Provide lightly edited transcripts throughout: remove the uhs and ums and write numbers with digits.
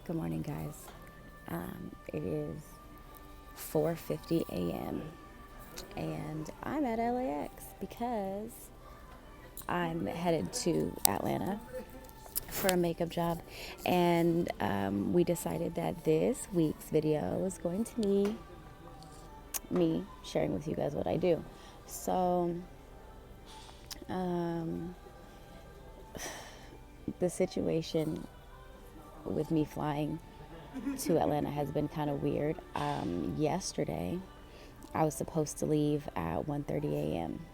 Good morning, guys. It is 4:50 a.m. and I'm at LAX because I'm headed to Atlanta for a makeup job, and we decided that this week's video is going to be me sharing with you guys what I do. So the situation with me flying to Atlanta has been kind of weird. Yesterday, I was supposed to leave at 1:30 a.m.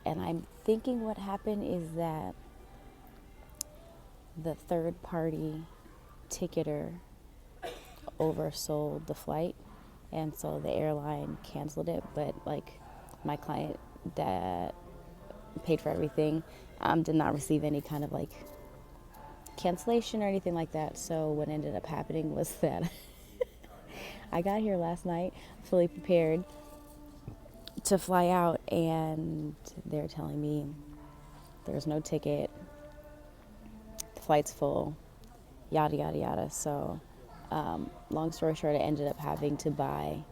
And I'm thinking what happened is that the third-party ticketer oversold the flight, and so the airline canceled it. But like my client that paid for everything did not receive any kind of like cancellation or anything like that. So what ended up happening was that I got here last night fully prepared to fly out, and they're telling me there's no ticket, the flight's full, yada yada yada. So long story short, I ended up having to buy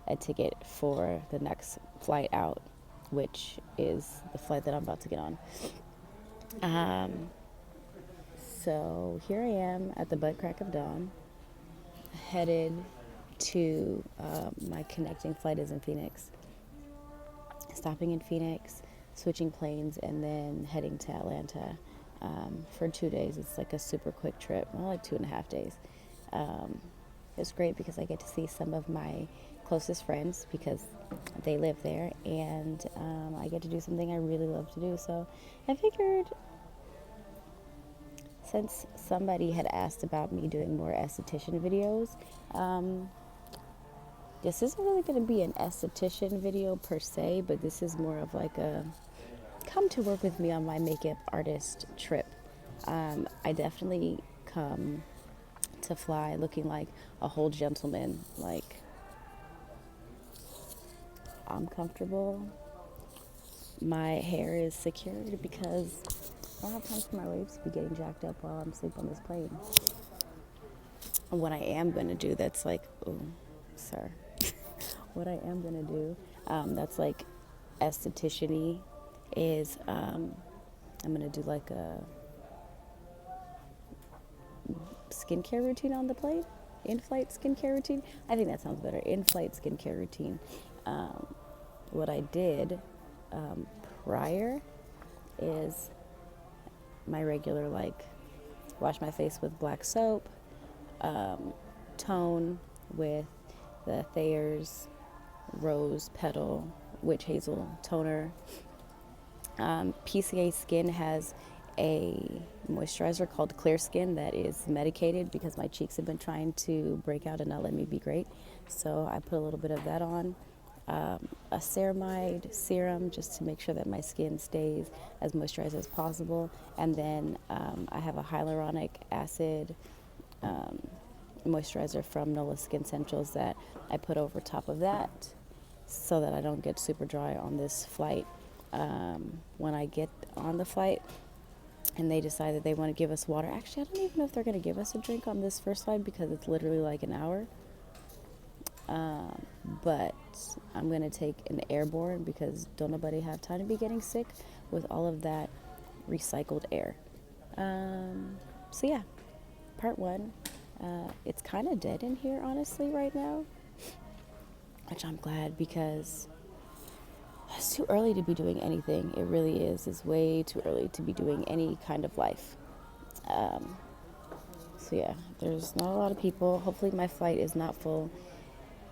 a ticket for the next flight out, which is the flight that I'm about to get on. So here I am at the butt crack of dawn, headed to my connecting flight is in Phoenix. Stopping in Phoenix, switching planes, and then heading to Atlanta for 2 days. It's like a super quick trip, more like 2.5 days. It's great because I get to see some of my closest friends because they live there, and I get to do something I really love to do. So I figured, since somebody had asked about me doing more esthetician videos, this isn't really going to be an esthetician video per se, but this is more of like a come to work with me on my makeup artist trip. I definitely come to fly looking like a whole gentleman. Like, I'm comfortable. My hair is secured because I don't have time for my waves to be getting jacked up while I'm asleep on this plane. What I am going to do that's like, oh, sir. What I am going to do that's like esthetician-y is I'm going to do like a skincare routine on the plane. In-flight skincare routine. I think that sounds better. In-flight skincare routine. What I did prior is my regular, like, wash my face with black soap, tone with the Thayer's Rose Petal Witch Hazel toner. PCA Skin has a moisturizer called Clear Skin that is medicated because my cheeks have been trying to break out and not let me be great. So I put a little bit of that on. A ceramide serum just to make sure that my skin stays as moisturized as possible. And then I have a hyaluronic acid moisturizer from Nola Skin Essentials that I put over top of that so that I don't get super dry on this flight. When I get on the flight and they decide that they want to give us water. Actually, I don't even know if they're going to give us a drink on this first flight because it's literally like an hour. But I'm going to take an airborne because don't nobody have time to be getting sick with all of that recycled air. So yeah, part one. It's kind of dead in here, honestly, right now, which I'm glad because it's too early to be doing anything. It really is. It's way too early to be doing any kind of life. So yeah, there's not a lot of people. Hopefully my flight is not full.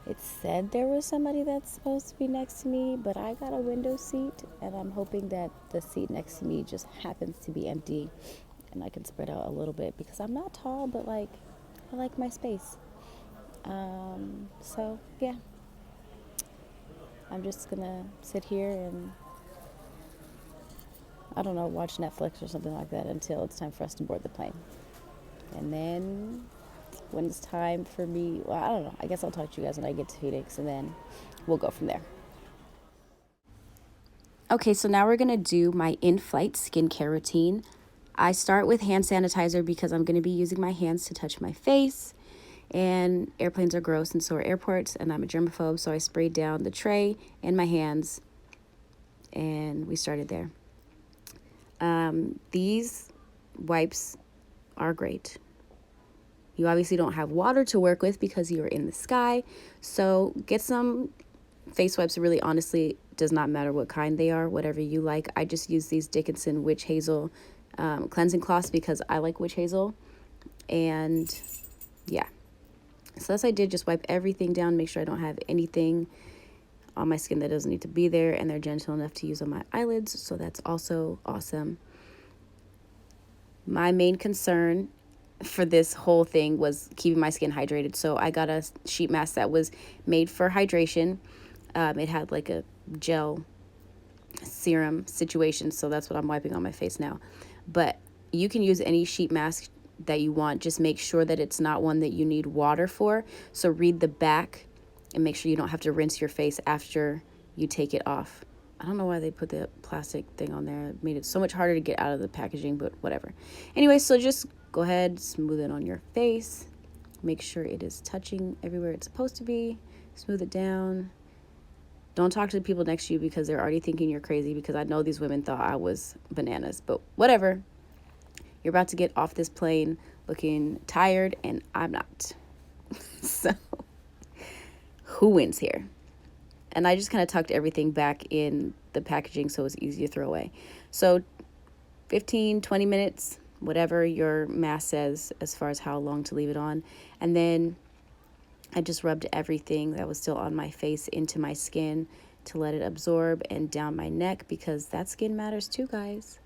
It said there was somebody that's supposed to be next to me, but I got a window seat, and I'm hoping that the seat next to me just happens to be empty, and I can spread out a little bit because I'm not tall, but like I like my space. So yeah, I'm just gonna sit here and I don't know, watch Netflix or something like that until it's time for us to board the plane, and then when it's time for me, well, I don't know. I guess I'll talk to you guys when I get to Phoenix, and then we'll go from there. Okay, so now we're going to do my in-flight skincare routine. I start with hand sanitizer because I'm going to be using my hands to touch my face. And airplanes are gross and so are airports, and I'm a germaphobe, so I sprayed down the tray and my hands, and we started there. These wipes are great. You obviously don't have water to work with because you're in the sky, so get some face wipes. Really, honestly, does not matter what kind they are, whatever you like. I just use these Dickinson Witch Hazel cleansing cloths because I like witch hazel, and yeah. So that's what I did, just wipe everything down, make sure I don't have anything on my skin that doesn't need to be there, and they're gentle enough to use on my eyelids, so that's also awesome. My main concern for this whole thing was keeping my skin hydrated, so I got a sheet mask that was made for hydration. It had like a gel serum situation, so that's what I'm wiping on my face now. But you can use any sheet mask that you want. Just make sure that it's not one that you need water for. So read the back and make sure you don't have to rinse your face after you take it off. I don't know why they put the plastic thing on there. It made it so much harder to get out of the packaging, but whatever. Anyway, so just go ahead, smooth it on your face. Make sure it is touching everywhere it's supposed to be. Smooth it down. Don't talk to the people next to you because they're already thinking you're crazy, because I know these women thought I was bananas, but whatever. You're about to get off this plane looking tired, and I'm not. So who wins here? And I just kind of tucked everything back in the packaging so it's easy to throw away. So 15, 20 minutes, whatever your mask says as far as how long to leave it on. And then I just rubbed everything that was still on my face into my skin to let it absorb, and down my neck, because that skin matters too, guys.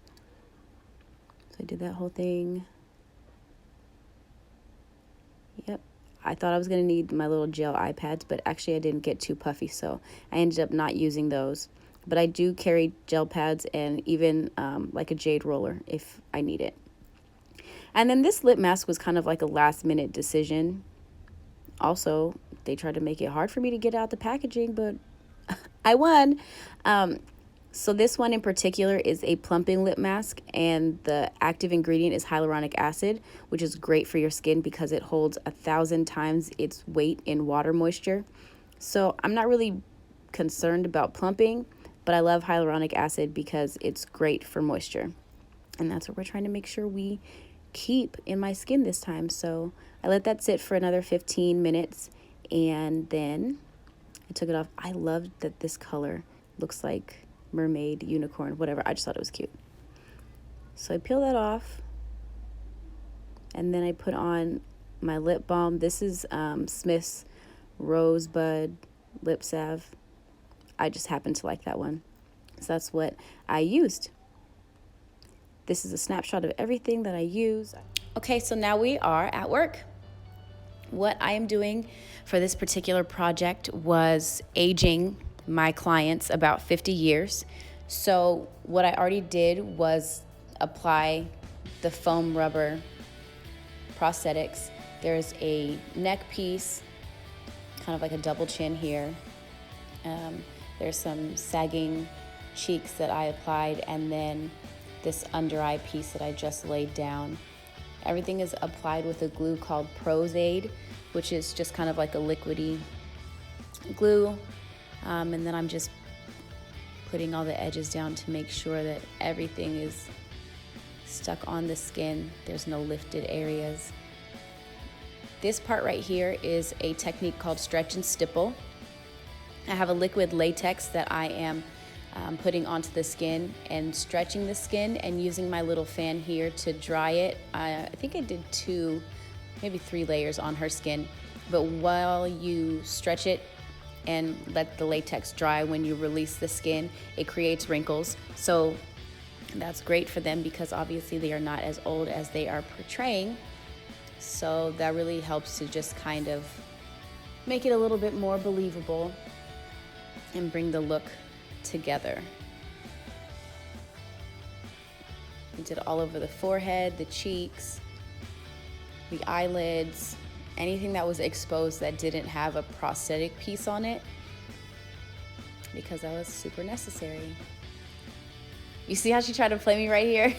So I did that whole thing. Yep. I thought I was going to need my little gel eye pads, but actually I didn't get too puffy, so I ended up not using those. But I do carry gel pads and even like a jade roller if I need it. And then this lip mask was kind of like a last minute decision. Also, they tried to make it hard for me to get out the packaging, but I won. So this one in particular is a plumping lip mask, and the active ingredient is hyaluronic acid, which is great for your skin because it holds 1,000 times its weight in water moisture. So I'm not really concerned about plumping, but I love hyaluronic acid because it's great for moisture. And that's what we're trying to make sure we keep in my skin this time. So I let that sit for another 15 minutes, and then I took it off. I loved that this color looks like mermaid, unicorn, whatever. I just thought it was cute. So I peel that off, and then I put on my lip balm. This is Smith's Rosebud Lip Salve. I just happen to like that one, so that's what I used. This is a snapshot of everything that I use. Okay, so now we are at work. What I am doing for this particular project was aging my clients about 50 years. So what I already did was apply the foam rubber prosthetics. There's a neck piece, kind of like a double chin here. There's some sagging cheeks that I applied, and then this under eye piece that I just laid down. Everything is applied with a glue called Prozaid, which is just kind of like a liquidy glue. And then I'm just putting all the edges down to make sure that everything is stuck on the skin. There's no lifted areas. This part right here is a technique called stretch and stipple. I have a liquid latex that I am putting onto the skin and stretching the skin, and using my little fan here to dry it. I think I did 2, maybe 3 layers on her skin. But while you stretch it and let the latex dry, when you release the skin, it creates wrinkles. So that's great for them because obviously they are not as old as they are portraying. So that really helps to just kind of make it a little bit more believable and bring the look together. We did all over the forehead, the cheeks, the eyelids, anything that was exposed that didn't have a prosthetic piece on it, because that was super necessary. You see how she tried to play me right here?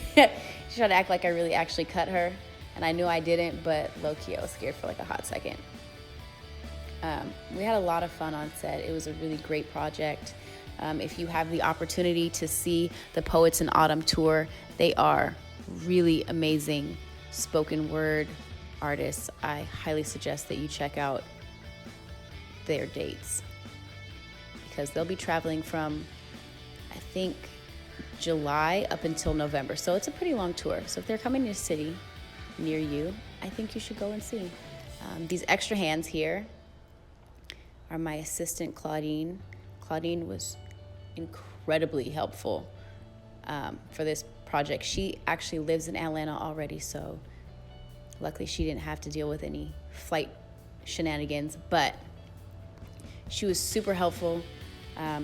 She tried to act like I really actually cut her, and I knew I didn't, but low-key I was scared for like a hot second. We had a lot of fun on set. It was a really great project. If you have the opportunity to see the Poets in Autumn tour, they are really amazing spoken word artists. I highly suggest that you check out their dates because they'll be traveling from, I think, July up until November. So it's a pretty long tour. So if they're coming to a city near you, I think you should go and see. These extra hands here are my assistant, Claudine. Claudine was incredibly helpful for this project. She actually lives in Atlanta already, so luckily she didn't have to deal with any flight shenanigans, but she was super helpful.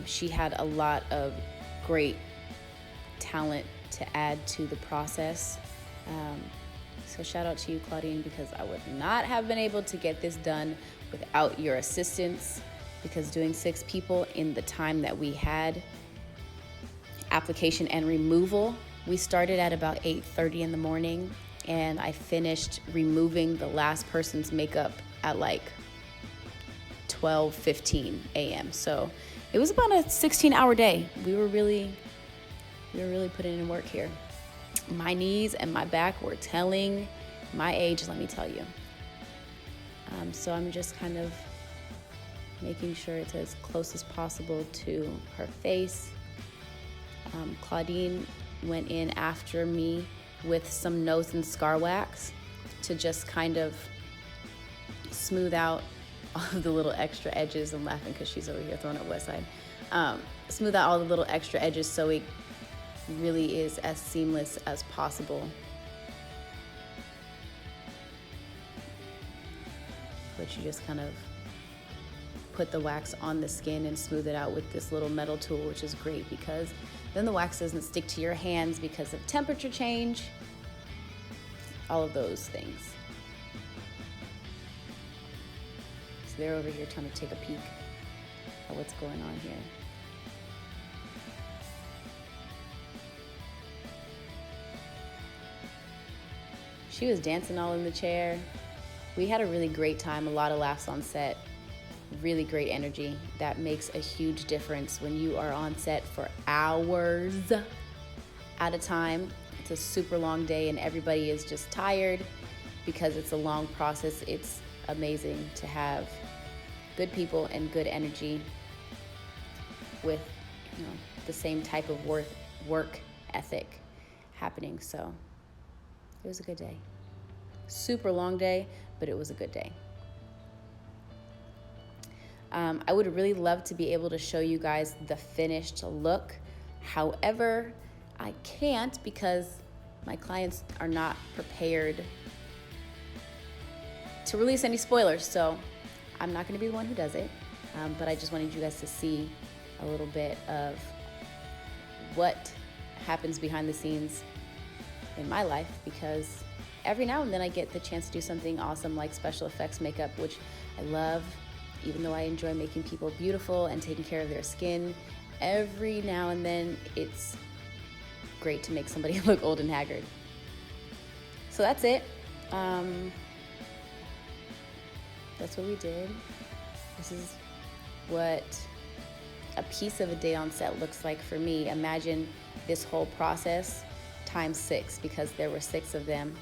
She had a lot of great talent to add to the process. So shout out to you, Claudine, because I would not have been able to get this done without your assistance, because doing 6 people in the time that we had, application and removal, we started at about 8:30 in the morning, and I finished removing the last person's makeup at like 12:15 a.m. So it was about a 16-hour day. We were really putting in work here. My knees and my back were telling my age, let me tell you. So I'm just kind of making sure it's as close as possible to her face. Claudine went in after me with some nose and scar wax to just kind of smooth out all of the little extra edges. I'm laughing because she's over here throwing up West Side. Smooth out all the little extra edges so it really is as seamless as possible. But you just kind of put the wax on the skin and smooth it out with this little metal tool, which is great because then the wax doesn't stick to your hands because of temperature change, all of those things. So they're over here trying to take a peek at what's going on here. She was dancing all in the chair. We had a really great time, a lot of laughs on set, really great energy. That makes a huge difference when you are on set for hours at a time. It's a super long day and everybody is just tired because it's a long process. It's amazing to have good people and good energy with, the same type of work ethic happening. So it was a good day. Super long day, but it was a good day. I would really love to be able to show you guys the finished look. However, I can't because my clients are not prepared to release any spoilers. So I'm not going to be the one who does it. But I just wanted you guys to see a little bit of what happens behind the scenes in my life, because every now and then I get the chance to do something awesome like special effects makeup, which I love. Even though I enjoy making people beautiful and taking care of their skin, every now and then it's great to make somebody look old and haggard. So that's it. That's what we did. This is what a piece of a day on set looks like for me. Imagine this whole process times 6 because there were 6 of them.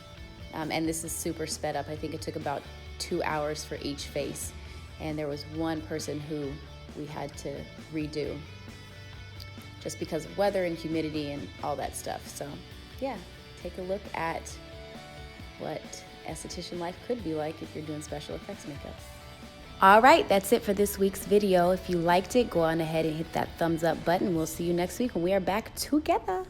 And this is super sped up. I think it took about 2 hours for each face. And there was one person who we had to redo just because of weather and humidity and all that stuff. So yeah, take a look at what esthetician life could be like if you're doing special effects makeup. All right, that's it for this week's video. If you liked it, go on ahead and hit that thumbs up button. We'll see you next week when we are back together.